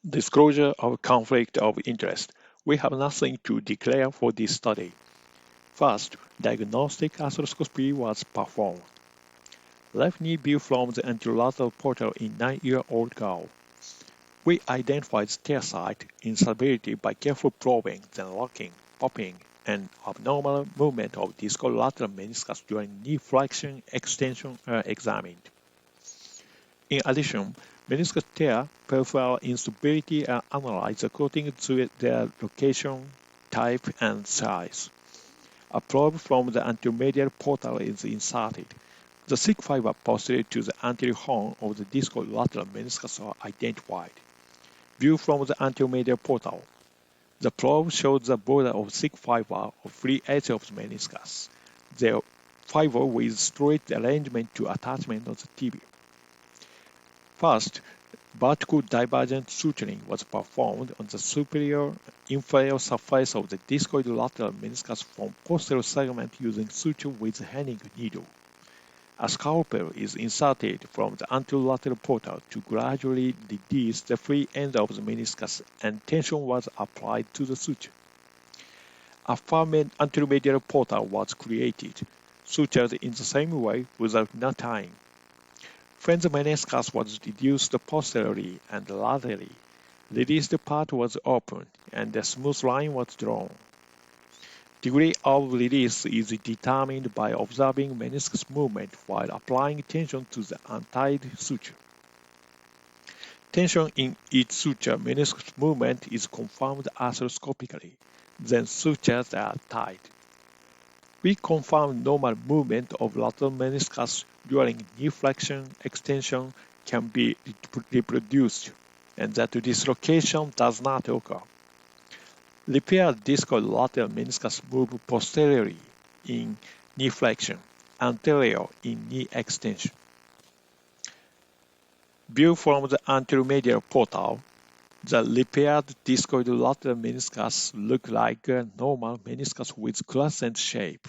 Disclosure of conflict of interest. We have nothing to declare for this study. First, diagnostic arthroscopy was performed. Left knee view from the anterolateral portal in 9-year-old girl. We identified tear site instability by careful probing, then locking, popping, and abnormal movement of discal lateral meniscus during knee flexion extension are examined. In addition, meniscus tear, peripheral instability are analyzed according to their location, type, and size. A probe from the anteromedial portal is inserted. The thick fiber posterior to the anterior horn of the discal lateral meniscus are identified. View from the anteromedial portal. The probe shows the border of thick fiber of free edge of the meniscus. The fiber with straight arrangement to attachment of the tibia. First, vertical divergent suturing was performed on the superior inferior surface of the discoid lateral meniscus from posterior segment using suture with Hennig needle. A scalpel is inserted from the anterolateral portal to gradually release the free end of the meniscus, and tension was applied to the suture. A firm anteromedial portal was created, sutured in the same way without knot tying. When the meniscus was reduced posteriorly and laterally, released part was opened and a smooth line was drawn. Degree of release is determined by observing meniscus movement while applying tension to the untied suture. Tension in each suture meniscus movement is confirmed arthroscopically, then sutures are tied. We confirm normal movement of lateral meniscus during knee flexion extension can be reproduced, and that dislocation does not occur. Repaired discal lateral meniscus move posteriorly in knee flexion, anterior in knee extension. View from the anteromedial portal. The repaired discoid lateral meniscus look like a normal meniscus with crescent shape.